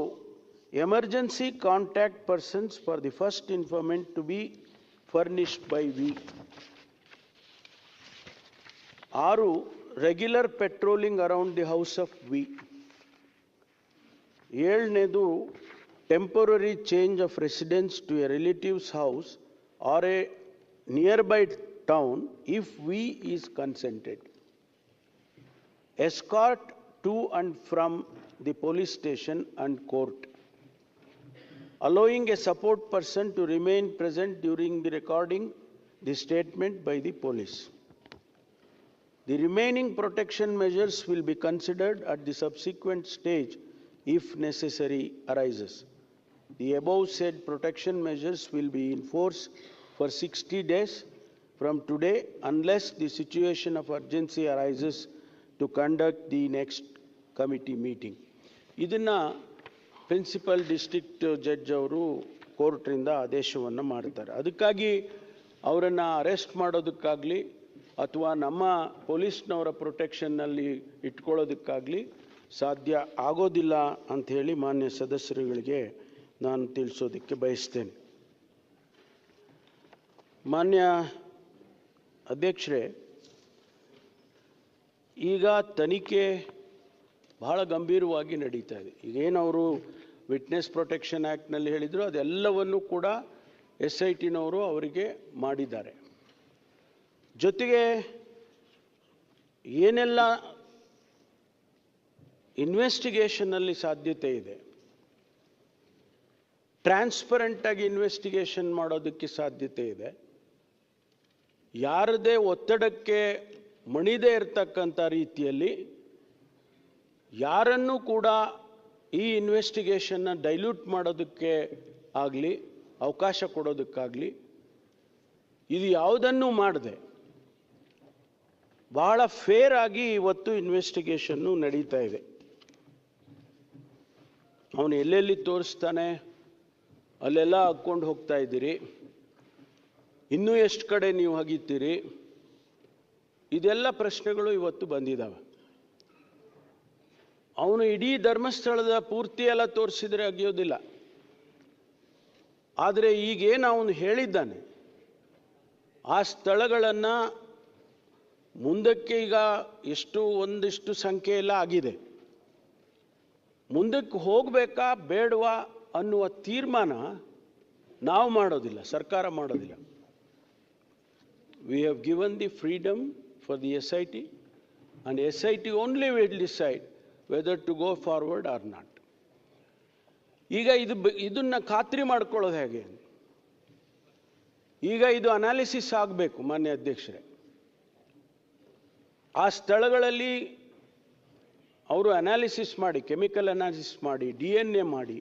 emergency contact persons for the first informant to be furnished by V. 6, regular patrolling around the house of V. 7ನೇದು, temporary change of residence to a relative's house or a nearby town if V is consented. Escort to and from the police station and court. Allowing a support person to remain present during the recording the statement by the police. The remaining protection measures will be considered at the subsequent stage if necessary arises. The above said protection measures will be in force for 60 days from today unless the situation of urgency arises to conduct the next committee meeting. ಇದನ್ನು principal district judge ಅವರು ಕೋರ್ಟ್ರಿಂದ ಆದೇಶವನ್ನು ಮಾಡ್ತಾರೆ. ಅದಕ್ಕಾಗಿ ಅವರನ್ನು arrest ಮಾಡೋದಕ್ಕಾಗಲಿ ಅಥವಾ ನಮ್ಮ ಪೊಲೀಸ್ನವರ ಪ್ರೊಟೆಕ್ಷನ್ನಲ್ಲಿ ಇಟ್ಕೊಳ್ಳೋದಕ್ಕಾಗಲಿ ಸಾಧ್ಯ ಆಗೋದಿಲ್ಲ ಅಂಥೇಳಿ ಮಾನ್ಯ ಸದಸ್ಯರುಗಳಿಗೆ ನಾನು ತಿಳಿಸೋದಕ್ಕೆ ಬಯಸ್ತೇನೆ. ಮಾನ್ಯ ಅಧ್ಯಕ್ಷರೇ, ಈಗ ತನಿಖೆ ಬಹಳ ಗಂಭೀರವಾಗಿ ನಡೀತಾ ಇದೆ. ಈಗೇನವರು ವಿಟ್ನೆಸ್ ಪ್ರೊಟೆಕ್ಷನ್ ಆ್ಯಕ್ಟ್ನಲ್ಲಿ ಹೇಳಿದರು ಅದೆಲ್ಲವನ್ನು ಕೂಡ SITನವರು ಅವರಿಗೆ ಮಾಡಿದ್ದಾರೆ. ಜೊತೆಗೆ ಏನೆಲ್ಲ ಇನ್ವೆಸ್ಟಿಗೇಷನ್ನಲ್ಲಿ ಸಾಧ್ಯತೆ ಇದೆ, ಟ್ರಾನ್ಸ್ಪರೆಂಟಾಗಿ ಇನ್ವೆಸ್ಟಿಗೇಷನ್ ಮಾಡೋದಕ್ಕೆ ಸಾಧ್ಯತೆ ಇದೆ, ಯಾರದೇ ಒತ್ತಡಕ್ಕೆ ಮಣಿದೇ ಇರತಕ್ಕಂಥ ರೀತಿಯಲ್ಲಿ ಯಾರನ್ನೂ ಕೂಡ ಈ ಇನ್ವೆಸ್ಟಿಗೇಷನ್ನ ಡೈಲ್ಯೂಟ್ ಮಾಡೋದಕ್ಕೆ ಆಗಲಿ ಅವಕಾಶ ಕೊಡೋದಕ್ಕಾಗಲಿ ಇದು ಯಾವುದನ್ನೂ ಮಾಡದೆ ಬಹಳ ಫೇರ್ ಆಗಿ ಇವತ್ತು ಇನ್ವೆಸ್ಟಿಗೇಷನ್ನು ನಡೀತಾ ಇದೆ. ಅವನು ಎಲ್ಲೆಲ್ಲಿ ತೋರಿಸ್ತಾನೆ ಅಲ್ಲೆಲ್ಲ ಹಾಕ್ಕೊಂಡು ಹೋಗ್ತಾ ಇದ್ದೀರಿ. ಇನ್ನೂ ಎಷ್ಟು ಕಡೆ ನೀವು ಹಗಿತೀರಿ? ಇದೆಲ್ಲ ಪ್ರಶ್ನೆಗಳು ಇವತ್ತು ಬಂದಿದ್ದಾವೆ. ಅವನು ಇಡೀ ಧರ್ಮಸ್ಥಳದ ಪೂರ್ತಿ ಎಲ್ಲ ತೋರಿಸಿದರೆ ಅಗಿಯೋದಿಲ್ಲ. ಆದರೆ ಈಗೇನು ಅವನು ಹೇಳಿದ್ದಾನೆ ಆ ಸ್ಥಳಗಳನ್ನು ಮುಂದಕ್ಕೆ ಈಗ ಒಂದಿಷ್ಟು ಸಂಖ್ಯೆ ಎಲ್ಲ ಆಗಿದೆ. ಮುಂದಕ್ಕೆ ಹೋಗಬೇಕಾ ಬೇಡವಾ ಅನ್ನುವ ತೀರ್ಮಾನ ನಾವು ಮಾಡೋದಿಲ್ಲ, ಸರ್ಕಾರ ಮಾಡೋದಿಲ್ಲ. We have given the freedom for the SIT, and SIT only will decide whether to go forward or not. ಈಗ ಇದನ್ನ ಖಾತ್ರಿ ಮಾಡ್ಕೊಳ್ಳೋದು ಹೇಗೆ? ಈಗ ಇದು ಅನಾಲಿಸಿಸ್ ಆಗಬೇಕು ಮಾನ್ಯ ಅಧ್ಯಕ್ಷರೇ. ಆ ಸ್ಥಳಗಳಲ್ಲಿ ಅವರು ಅನಾಲಿಸಿಸ್ ಮಾಡಿ, ಕೆಮಿಕಲ್ ಅನಾಲಿಸಿಸ್ ಮಾಡಿ, DNA ಮಾಡಿ,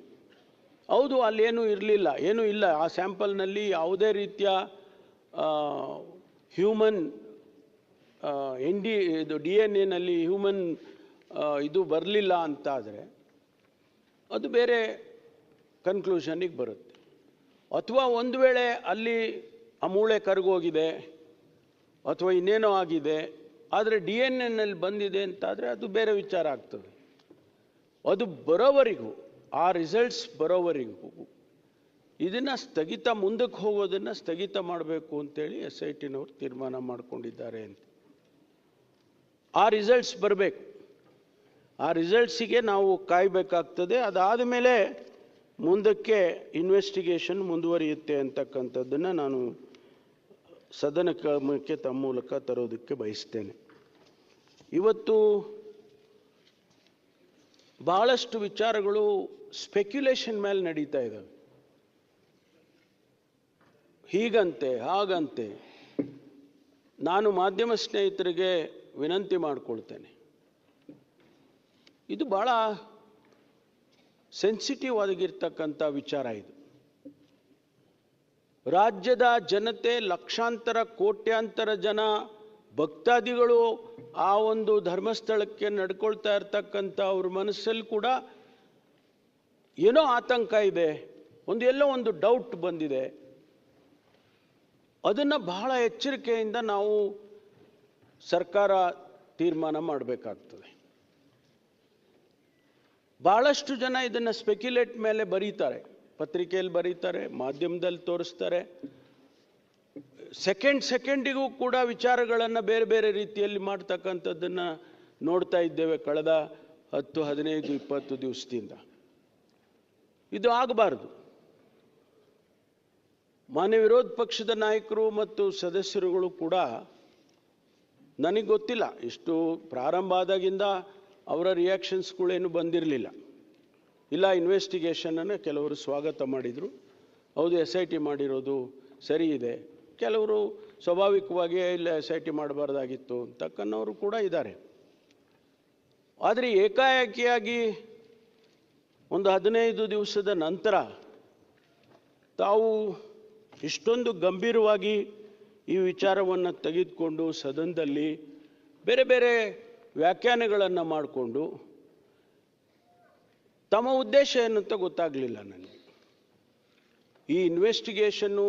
ಹೌದು ಅಲ್ಲೇನೂ ಇರಲಿಲ್ಲ, ಏನೂ ಇಲ್ಲ, ಆ ಸ್ಯಾಂಪಲ್ನಲ್ಲಿ ಯಾವುದೇ ರೀತಿಯ ಹ್ಯೂಮನ್ ಇದು DNA ಹ್ಯೂಮನ್ ಇದು ಬರಲಿಲ್ಲ ಅಂತಾದರೆ ಅದು ಬೇರೆ ಕನ್ಕ್ಲೂಷನ್ನಿಗೆ ಬರುತ್ತೆ. ಅಥವಾ ಒಂದು ವೇಳೆ ಅಲ್ಲಿ ಆ ಮೂಳೆ ಕರಗೋಗಿದೆ ಅಥವಾ ಇನ್ನೇನೋ ಆಗಿದೆ, ಆದರೆ DNA ಬಂದಿದೆ ಅಂತಾದರೆ ಅದು ಬೇರೆ ವಿಚಾರ ಆಗ್ತದೆ. ಅದು ಬರೋವರೆಗೂ, ಆ ರಿಸಲ್ಟ್ಸ್ ಬರೋವರೆಗೂ ಇದನ್ನು ಮುಂದಕ್ಕೆ ಹೋಗೋದನ್ನು ಸ್ಥಗಿತ ಮಾಡಬೇಕು ಅಂತೇಳಿ SITನವರು ತೀರ್ಮಾನ ಮಾಡಿಕೊಂಡಿದ್ದಾರೆ ಅಂತ. ಆ ರಿಸಲ್ಟ್ಸ್ ಬರಬೇಕು. ಆ ರಿಸಲ್ಟ್ಸಿಗೆ ನಾವು ಕಾಯಬೇಕಾಗ್ತದೆ. ಅದಾದ ಮೇಲೆ ಮುಂದಕ್ಕೆ ಇನ್ವೆಸ್ಟಿಗೇಷನ್ ಮುಂದುವರಿಯುತ್ತೆ ಅಂತಕ್ಕಂಥದ್ದನ್ನು ನಾನು ಸದನ ಕ್ರಮಕ್ಕೆ ತಮ್ಮ ಮೂಲಕ ತರೋದಕ್ಕೆ ಬಯಸ್ತೇನೆ. ಇವತ್ತು ಬಹಳಷ್ಟು ವಿಚಾರಗಳು ಸ್ಪೆಕ್ಯುಲೇಷನ್ ಮೇಲೆ ನಡೀತಾ ಇದ್ದಾವೆ. ಹೀಗಂತೆ ಹಾಗಂತೆ. ನಾನು ಮಾಧ್ಯಮ ಸ್ನೇಹಿತರಿಗೆ ವಿನಂತಿ ಮಾಡಿಕೊಳ್ತೇನೆ, ಇದು ಬಹಳ ಸೆನ್ಸಿಟಿವ್ ಆಗಿರ್ತಕ್ಕಂಥ ವಿಚಾರ. ಇದು ರಾಜ್ಯದ ಜನತೆ, ಲಕ್ಷಾಂತರ ಕೋಟ್ಯಾಂತರ ಜನ ಭಕ್ತಾದಿಗಳು ಆ ಒಂದು ಧರ್ಮಸ್ಥಳಕ್ಕೆ ನಡ್ಕೊಳ್ತಾ ಇರ್ತಕ್ಕಂಥ ಅವ್ರ ಮನಸ್ಸಲ್ಲಿ ಕೂಡ ಏನೋ ಆತಂಕ ಇದೆ, ಎಲ್ಲೋ ಒಂದು ಡೌಟ್ ಬಂದಿದೆ. ಅದನ್ನು ಬಹಳ ಎಚ್ಚರಿಕೆಯಿಂದ ನಾವು ಸರ್ಕಾರ ತೀರ್ಮಾನ ಮಾಡಬೇಕಾಗ್ತದೆ. ಬಹಳಷ್ಟು ಜನ ಇದನ್ನು ಸ್ಪೆಕ್ಯುಲೇಟ್ ಮೇಲೆ ಬರೀತಾರೆ, ಪತ್ರಿಕೆಯಲ್ಲಿ ಬರೀತಾರೆ, ಮಾಧ್ಯಮದಲ್ಲಿ ತೋರಿಸ್ತಾರೆ. ಸೆಕೆಂಡಿಗೂ ಕೂಡ ವಿಚಾರಗಳನ್ನು ಬೇರೆ ಬೇರೆ ರೀತಿಯಲ್ಲಿ ಮಾಡ್ತಕ್ಕಂಥದ್ದನ್ನು ನೋಡ್ತಾ ಇದ್ದೇವೆ ಕಳೆದ 10, 15, 20 ದಿವಸದಿಂದ. ಇದು ಆಗಬಾರ್ದು. ಮಾನ್ಯ ವಿರೋಧ ಪಕ್ಷದ ನಾಯಕರು ಮತ್ತು ಸದಸ್ಯರುಗಳು ಕೂಡ, ನನಗೆ ಗೊತ್ತಿಲ್ಲ, ಇಷ್ಟು ಪ್ರಾರಂಭ ಆದಾಗಿಂದ ಅವರ ರಿಯಾಕ್ಷನ್ಸ್ಗಳೇನು ಬಂದಿರಲಿಲ್ಲ. ಇಲ್ಲ, ಇನ್ವೆಸ್ಟಿಗೇಷನನ್ನು ಕೆಲವರು ಸ್ವಾಗತ ಮಾಡಿದರು, ಹೌದು SIT ಮಾಡಿರೋದು ಸರಿ ಇದೆ. ಕೆಲವರು ಸ್ವಾಭಾವಿಕವಾಗಿ ಇಲ್ಲ SIT ಮಾಡಬಾರ್ದಾಗಿತ್ತು ಅಂತಕ್ಕನ್ನವರು ಕೂಡ ಇದ್ದಾರೆ. ಆದರೆ ಏಕಾಏಕಿಯಾಗಿ ಒಂದು 15 ದಿವಸದ ನಂತರ ತಾವು ಇಷ್ಟೊಂದು ಗಂಭೀರವಾಗಿ ಈ ವಿಚಾರವನ್ನು ತೆಗೆದುಕೊಂಡು ಸದನದಲ್ಲಿ ಬೇರೆ ಬೇರೆ ವ್ಯಾಖ್ಯಾನಗಳನ್ನು ಮಾಡಿಕೊಂಡು ತಮ್ಮ ಉದ್ದೇಶ ಏನಂತ ಗೊತ್ತಾಗಲಿಲ್ಲ ನನಗೆ. ಈ ಇನ್ವೆಸ್ಟಿಗೇಷನ್ನು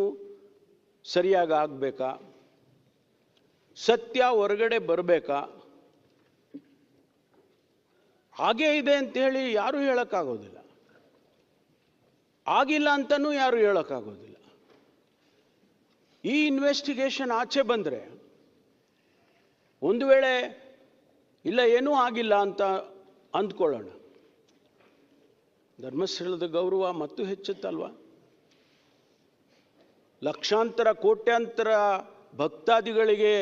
ಸರಿಯಾಗಿ ಆಗಬೇಕಾ, ಸತ್ಯ ಹೊರಗಡೆ ಬರಬೇಕಾ, ಹಾಗೇ ಇದೆ ಅಂತೇಳಿ ಯಾರೂ ಹೇಳೋಕ್ಕಾಗೋದಿಲ್ಲ, ಆಗಿಲ್ಲ ಅಂತಲೂ ಯಾರೂ ಹೇಳೋಕ್ಕಾಗೋದಿಲ್ಲ. ಈ ಇನ್ವೆಸ್ಟಿಗೇಷನ್ ಆಚೆ ಬಂದರೆ ಒಂದು ವೇಳೆ ಇಲ್ಲ ಏನೂ ಆಗಿಲ್ಲ ಅಂತ ಅಂದ್ಕೊಳ್ಳೋಣ, ಧರ್ಮಸ್ಥಳದ ಗೌರವ ಮತ್ತು ಹೆಚ್ಚುತ್ತಲ್ವ? ಲಕ್ಷಾಂತರ ಕೋಟ್ಯಾಂತರ ಭಕ್ತಾದಿಗಳಿಗೆ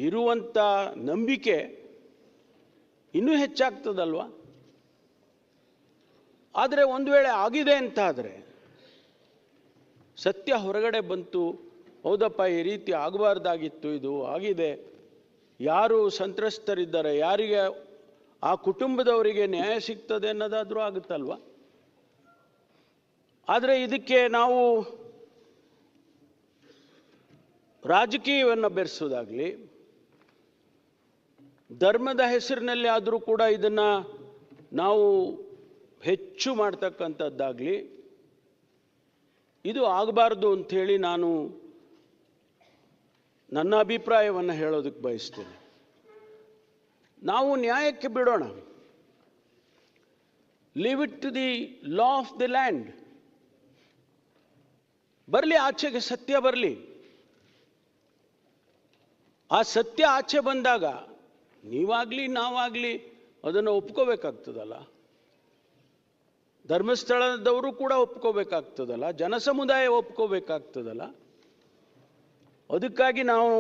ಇರುವಂಥ ನಂಬಿಕೆ ಇನ್ನೂ ಹೆಚ್ಚಾಗ್ತದಲ್ವ? ಆದರೆ ಒಂದು ವೇಳೆ ಆಗಿದೆ ಅಂತಾದರೆ, ಸತ್ಯ ಹೊರಗಡೆ ಬಂತು, ಹೌದಪ್ಪ ಈ ರೀತಿ ಆಗಬಾರ್ದಾಗಿತ್ತು, ಇದು ಆಗಿದೆ, ಯಾರು ಸಂತ್ರಸ್ತರಿದ್ದಾರೆ, ಯಾರಿಗೆ ಆ ಕುಟುಂಬದವರಿಗೆ ನ್ಯಾಯ ಸಿಗ್ತದೆ ಅನ್ನೋದಾದರೂ ಆಗುತ್ತಲ್ವ? ಆದರೆ ಇದಕ್ಕೆ ನಾವು ರಾಜಕೀಯವನ್ನು ಬೆರೆಸೋದಾಗಲಿ, ಧರ್ಮದ ಹೆಸರಿನಲ್ಲಿ ಆದರೂ ಕೂಡ ಇದನ್ನು ನಾವು ಹೆಚ್ಚು ಮಾಡ್ತಕ್ಕಂಥದ್ದಾಗಲಿ ಇದು ಆಗಬಾರ್ದು ಅಂಥೇಳಿ ನಾನು ನನ್ನ ಅಭಿಪ್ರಾಯವನ್ನು ಹೇಳೋದಕ್ಕೆ ಬಯಸ್ತೇನೆ. ನಾವು ನ್ಯಾಯಕ್ಕೆ ಬಿಡೋಣ. Leave it to the law of the land. ಬರಲಿ ಆಚೆಗೆ, ಸತ್ಯ ಬರಲಿ. ಆ ಸತ್ಯ ಆಚೆ ಬಂದಾಗ ನೀವಾಗಲಿ ನಾವಾಗಲಿ ಅದನ್ನು ಒಪ್ಕೋಬೇಕಾಗ್ತದಲ್ಲ. ಧರ್ಮಸ್ಥಳದವರು ಕೂಡ ಒಪ್ಕೋಬೇಕಾಗ್ತದಲ್ಲ, ಜನಸಮುದಾಯ ಒಪ್ಕೋಬೇಕಾಗ್ತದಲ್ಲ. ಅದಕ್ಕಾಗಿ ನಾವು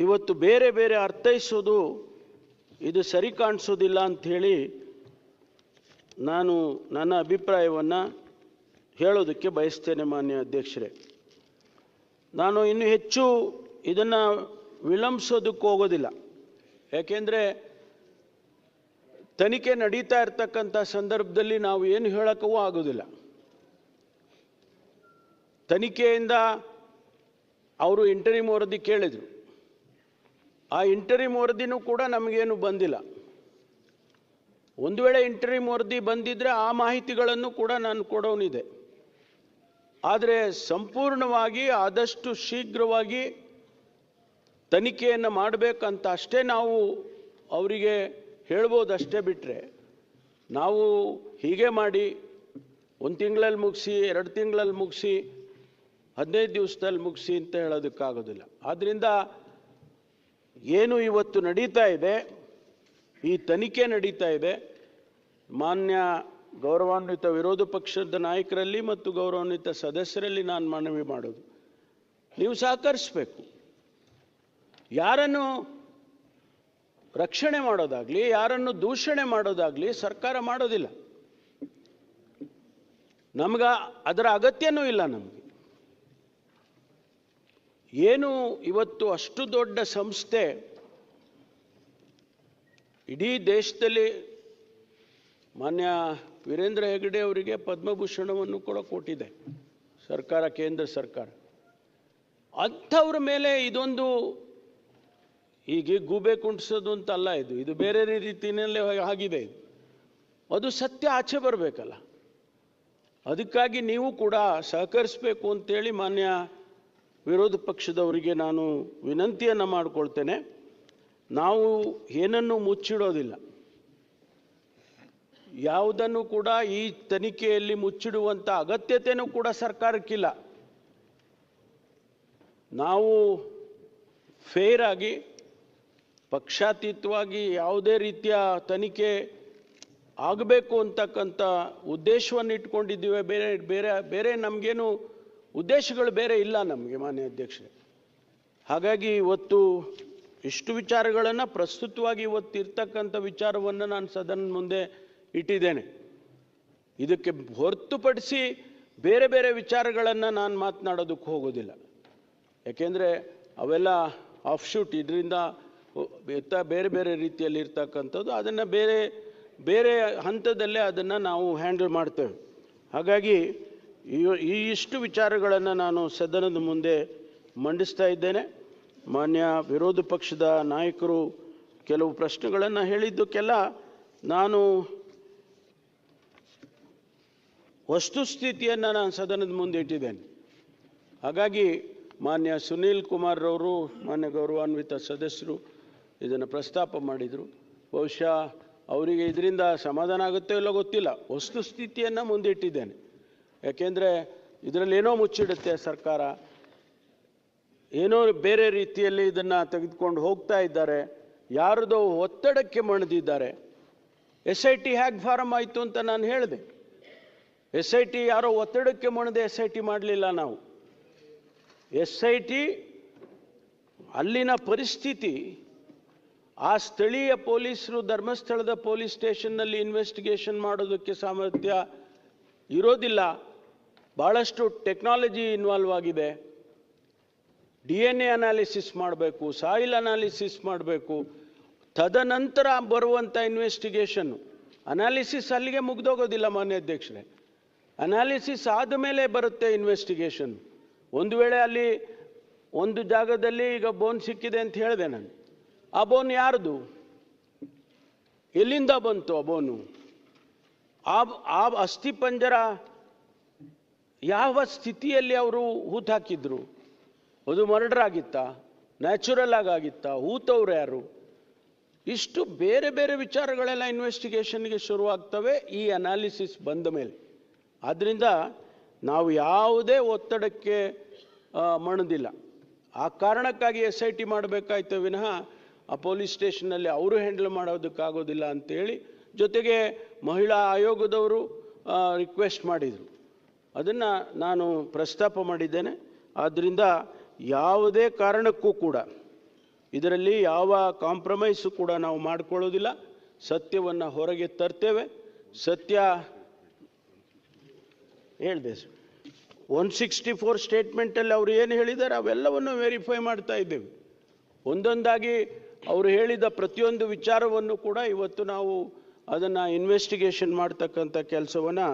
ಇವತ್ತು ಬೇರೆ ಬೇರೆ ಅರ್ಥೈಸೋದು ಇದು ಸರಿ ಕಾಣಿಸೋದಿಲ್ಲ ಅಂಥೇಳಿ ನಾನು ನನ್ನ ಅಭಿಪ್ರಾಯವನ್ನು ಹೇಳೋದಕ್ಕೆ ಬಯಸ್ತೇನೆ. ಮಾನ್ಯ ಅಧ್ಯಕ್ಷರೇ, ನಾನು ಇನ್ನೂ ಹೆಚ್ಚು ಇದನ್ನು ವಿಳಂಬಿಸೋದಕ್ಕೆ ಹೋಗೋದಿಲ್ಲ. ಯಾಕೆಂದರೆ ತನಿಖೆ ನಡೀತಾ ಇರ್ತಕ್ಕಂಥ ಸಂದರ್ಭದಲ್ಲಿ ನಾವು ಏನು ಹೇಳೋಕ್ಕೂ ಆಗೋದಿಲ್ಲ. ತನಿಖೆಯಿಂದ ಅವರು ಇಂಟರಿಮ್ ವರದಿ ಕೇಳಿದರು. ಆ ಇಂಟರಿಮ್ ವರದಿನೂ ಕೂಡ ನಮಗೇನು ಬಂದಿಲ್ಲ. ಒಂದು ವೇಳೆ ಇಂಟರಿಮ್ ವರದಿ ಬಂದಿದ್ದರೆ ಆ ಮಾಹಿತಿಗಳನ್ನು ಕೂಡ ನಾನು ಕೊಡೋನಿದೆ. ಆದರೆ ಸಂಪೂರ್ಣವಾಗಿ ಆದಷ್ಟು ಶೀಘ್ರವಾಗಿ ತನಿಖೆಯನ್ನು ಮಾಡಬೇಕಂತ ಅಷ್ಟೇ ನಾವು ಅವರಿಗೆ ಹೇಳ್ಬೋದಷ್ಟೇ. ಬಿಟ್ಟರೆ ನಾವು ಹೀಗೆ ಮಾಡಿ 1 ತಿಂಗಳಲ್ಲಿ ಮುಗಿಸಿ, 2 ತಿಂಗಳಲ್ಲಿ ಮುಗಿಸಿ, 15 ದಿವಸದಲ್ಲಿ ಮುಗಿಸಿ ಅಂತ ಹೇಳೋದಕ್ಕಾಗೋದಿಲ್ಲ. ಆದ್ದರಿಂದ ಏನು ಇವತ್ತು ನಡೀತಾ ಇದೆ, ಈ ತನಿಖೆ ನಡೀತಾ ಇದೆ, ಮಾನ್ಯ ಗೌರವಾನ್ವಿತ ವಿರೋಧ ಪಕ್ಷದ ನಾಯಕರಲ್ಲಿ ಮತ್ತು ಗೌರವಾನ್ವಿತ ಸದಸ್ಯರಲ್ಲಿ ನಾನು ಮನವಿ ಮಾಡೋದು, ನೀವು ಸಹಕರಿಸಬೇಕು. ಯಾರನ್ನು ರಕ್ಷಣೆ ಮಾಡೋದಾಗಲಿ, ಯಾರನ್ನು ದೂಷಣೆ ಮಾಡೋದಾಗಲಿ ಸರ್ಕಾರ ಮಾಡೋದಿಲ್ಲ. ನಮ್ಗೆ ಅದರ ಅಗತ್ಯನೂ ಇಲ್ಲ. ನಮಗೆ ಏನು ಇವತ್ತು ಅಷ್ಟು ದೊಡ್ಡ ಸಂಸ್ಥೆ ಇಡೀ ದೇಶದಲ್ಲಿ ಮಾನ್ಯ ವೀರೇಂದ್ರ ಹೆಗಡೆ ಅವರಿಗೆ ಪದ್ಮಭೂಷಣವನ್ನು ಕೂಡ ಕೊಟ್ಟಿದೆ ಸರ್ಕಾರ, ಕೇಂದ್ರ ಸರ್ಕಾರ. ಅಂಥವ್ರ ಮೇಲೆ ಇದೊಂದು ಹೀಗೆ ಗೂಬೆ ಕುಂಟಿಸೋದು ಅಂತಲ್ಲ. ಇದು ಬೇರೆ ರೀತಿಯಲ್ಲೇ ಆಗಿದೆ. ಅದು ಸತ್ಯ ಆಚೆ ಬರಬೇಕಲ್ಲ. ಅದಕ್ಕಾಗಿ ನೀವು ಕೂಡ ಸಹಕರಿಸಬೇಕು ಅಂತೇಳಿ ಮಾನ್ಯ ವಿರೋಧ ಪಕ್ಷದವರಿಗೆ ನಾನು ವಿನಂತಿಯನ್ನು ಮಾಡಿಕೊಳ್ತೇನೆ. ನಾವು ಏನನ್ನೂ ಮುಚ್ಚಿಡೋದಿಲ್ಲ. ಯಾವುದನ್ನು ಕೂಡ ಈ ತನಿಖೆಯಲ್ಲಿ ಮುಚ್ಚಿಡುವಂಥ ಅಗತ್ಯತೆಯೂ ಕೂಡ ಸರ್ಕಾರಕ್ಕಿಲ್ಲ. ನಾವು ಫೇರ್ ಆಗಿ, ಪಕ್ಷಾತೀತವಾಗಿ ಯಾವುದೇ ರೀತಿಯ ತನಿಖೆ ಆಗಬೇಕು ಅಂತಕ್ಕಂಥ ಉದ್ದೇಶವನ್ನು ಇಟ್ಕೊಂಡಿದ್ದೀವಿ. ಬೇರೆ ಬೇರೆ ಬೇರೆ ನಮಗೇನು ಉದ್ದೇಶಗಳು ಬೇರೆ ಇಲ್ಲ ನಮಗೆ, ಮಾನ್ಯ ಅಧ್ಯಕ್ಷರೇ. ಹಾಗಾಗಿ ಇವತ್ತು ಇಷ್ಟು ವಿಚಾರಗಳನ್ನು ಪ್ರಸ್ತುತವಾಗಿ ಇವತ್ತು ಇರ್ತಕ್ಕಂಥ ವಿಚಾರವನ್ನು ನಾನು ಸದನ ಮುಂದೆ ಇಟ್ಟಿದ್ದೇನೆ. ಇದಕ್ಕೆ ಹೊರತುಪಡಿಸಿ ಬೇರೆ ಬೇರೆ ವಿಚಾರಗಳನ್ನು ನಾನು ಮಾತನಾಡೋದಕ್ಕೆ ಹೋಗೋದಿಲ್ಲ. ಯಾಕೆಂದರೆ ಅವೆಲ್ಲ ಆಫ್ಶೂಟ್, ಇದರಿಂದ ಬೇರೆ ಬೇರೆ ರೀತಿಯಲ್ಲಿ ಇರ್ತಕ್ಕಂಥದ್ದು. ಅದನ್ನು ಬೇರೆ ಬೇರೆ ಹಂತದಲ್ಲೇ ಅದನ್ನು ನಾವು ಹ್ಯಾಂಡಲ್ ಮಾಡ್ತೇವೆ. ಹಾಗಾಗಿ ಈ ಇಷ್ಟು ವಿಚಾರಗಳನ್ನು ನಾನು ಸದನದ ಮುಂದೆ ಮಂಡಿಸ್ತಾ ಇದ್ದೇನೆ. ಮಾನ್ಯ ವಿರೋಧ ಪಕ್ಷದ ನಾಯಕರು ಕೆಲವು ಪ್ರಶ್ನೆಗಳನ್ನು ಹೇಳಿದ್ದಕ್ಕೆಲ್ಲ ನಾನು ವಸ್ತುಸ್ಥಿತಿಯನ್ನು ನಾನು ಸದನದ ಮುಂದೆ ಇಟ್ಟಿದ್ದೇನೆ. ಹಾಗಾಗಿ ಮಾನ್ಯ ಸುನೀಲ್ ಕುಮಾರ್ ಅವರು, ಮಾನ್ಯ ಗೌರವಾನ್ವಿತ ಸದಸ್ಯರು ಇದನ್ನು ಪ್ರಸ್ತಾಪ ಮಾಡಿದರು. ಬಹುಶಃ ಅವರಿಗೆ ಇದರಿಂದ ಸಮಾಧಾನ ಆಗುತ್ತೋ ಇಲ್ಲೋ ಗೊತ್ತಿಲ್ಲ. ವಸ್ತುಸ್ಥಿತಿಯನ್ನು ಮುಂದಿಟ್ಟಿದ್ದೇನೆ. ಯಾಕೆಂದರೆ ಇದರಲ್ಲಿ ಏನೋ ಮುಚ್ಚಿಡುತ್ತೆ ಸರ್ಕಾರ, ಏನೋ ಬೇರೆ ರೀತಿಯಲ್ಲಿ ಇದನ್ನು ತೆಗೆದುಕೊಂಡು ಹೋಗ್ತಾ ಇದ್ದಾರೆ, ಯಾರದೋ ಒತ್ತಡಕ್ಕೆ ಮಣಿದಿದ್ದಾರೆ. SIT ಹ್ಯಾಗ್ ಫಾರಮ್ ಆಯಿತು ಅಂತ ನಾನು ಹೇಳಿದೆ. SIT ಯಾರೋ ಒತ್ತಡಕ್ಕೆ ಮಣಿದೆ SIT ಮಾಡಲಿಲ್ಲ ನಾವು. SIT ಅಲ್ಲಿನ ಪರಿಸ್ಥಿತಿ, ಆ ಸ್ಥಳೀಯ ಪೊಲೀಸರು ಧರ್ಮಸ್ಥಳದ ಪೊಲೀಸ್ ಸ್ಟೇಷನ್ನಲ್ಲಿ ಇನ್ವೆಸ್ಟಿಗೇಷನ್ ಮಾಡೋದಕ್ಕೆ ಸಾಮರ್ಥ್ಯ ಇರೋದಿಲ್ಲ. ಭಾಳಷ್ಟು ಟೆಕ್ನಾಲಜಿ ಇನ್ವಾಲ್ವ್ ಆಗಿದೆ. DNA ಅನಾಲಿಸಿಸ್ ಮಾಡಬೇಕು, ಸಾಯಿಲ್ ಅನಾಲಿಸಿಸ್ ಮಾಡಬೇಕು, ತದನಂತರ ಬರುವಂಥ ಇನ್ವೆಸ್ಟಿಗೇಷನ್ನು. ಅನಾಲಿಸಿಸ್ ಅಲ್ಲಿಗೆ ಮುಗ್ದೋಗೋದಿಲ್ಲ ಮಾನ್ಯ ಅಧ್ಯಕ್ಷರೇ. ಅನಾಲಿಸಿಸ್ ಆದಮೇಲೆ ಬರುತ್ತೆ ಇನ್ವೆಸ್ಟಿಗೇಷನ್. ಒಂದು ವೇಳೆ ಅಲ್ಲಿ ಒಂದು ಜಾಗದಲ್ಲಿ ಈಗ ಬೋನ್ ಸಿಕ್ಕಿದೆ ಅಂತ ಹೇಳಿದೆ ನಾನು. ಆ ಬೋನ್ ಯಾರ್ದು? ಎಲ್ಲಿಂದ ಬಂತು ಅಬೋನು? ಆ ಅಸ್ಥಿಪಂಜರ ಯಾವ ಸ್ಥಿತಿಯಲ್ಲಿ ಅವರು ಹೂತಾಕಿದ್ರು? ಅದು ಮರ್ಡರ್ ಆಗಿತ್ತಾ, ನ್ಯಾಚುರಲ್ ಆಗಿತ್ತಾ, ಹೂತವ್ರು ಯಾರು? ಇಷ್ಟು ಬೇರೆ ಬೇರೆ ವಿಚಾರಗಳೆಲ್ಲ ಇನ್ವೆಸ್ಟಿಗೇಷನ್ಗೆ ಶುರುವಾಗ್ತವೆ ಈ ಅನಾಲಿಸಿಸ್ ಬಂದ ಮೇಲೆ. ಆದ್ದರಿಂದ ನಾವು ಯಾವುದೇ ಒತ್ತಡಕ್ಕೆ ಮಣಿದಿಲ್ಲ. ಆ ಕಾರಣಕ್ಕಾಗಿ SIT ಮಾಡಬೇಕಾಯ್ತು ವಿನಃ ಆ ಪೊಲೀಸ್ ಸ್ಟೇಷನ್ನಲ್ಲಿ ಅವರು ಹ್ಯಾಂಡಲ್ ಮಾಡೋದಕ್ಕಾಗೋದಿಲ್ಲ ಅಂತೇಳಿ, ಜೊತೆಗೆ ಮಹಿಳಾ ಆಯೋಗದವರು ರಿಕ್ವೆಸ್ಟ್ ಮಾಡಿದರು. ಅದನ್ನು ನಾನು ಪ್ರಸ್ತಾಪ ಮಾಡಿದ್ದೇನೆ. ಆದ್ದರಿಂದ ಯಾವುದೇ ಕಾರಣಕ್ಕೂ ಕೂಡ ಇದರಲ್ಲಿ ಯಾವ ಕಾಂಪ್ರಮೈಸು ಕೂಡ ನಾವು ಮಾಡಿಕೊಳ್ಳೋದಿಲ್ಲ. ಸತ್ಯವನ್ನು ಹೊರಗೆ ತರ್ತೇವೆ. ಸತ್ಯ ಹೇಳಿದೆ 164 ಸ್ಟೇಟ್ಮೆಂಟಲ್ಲಿ ಅವರು ಏನು ಹೇಳಿದ್ದಾರೆ ಅವೆಲ್ಲವನ್ನು ವೆರಿಫೈ ಮಾಡ್ತಾ ಇದ್ದೇವೆ. ಒಂದೊಂದಾಗಿ ಅವರು ಹೇಳಿದ ಪ್ರತಿಯೊಂದು ವಿಚಾರವನ್ನು ಕೂಡ ಇವತ್ತು ನಾವು ಅದನ್ನು ಇನ್ವೆಸ್ಟಿಗೇಷನ್ ಮಾಡ್ತಕ್ಕಂಥ ಕೆಲಸವನ್ನು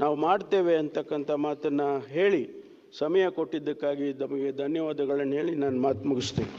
ನಾವು ಮಾಡ್ತೇವೆ ಅಂತಕ್ಕಂಥ ಮಾತನ್ನು ಹೇಳಿ ಸಮಯ ಕೊಟ್ಟಿದ್ದಕ್ಕಾಗಿ ನಮಗೆ ಧನ್ಯವಾದಗಳನ್ನು ಹೇಳಿ ನಾನು ಮಾತು ಮುಗಿಸ್ತೇನೆ.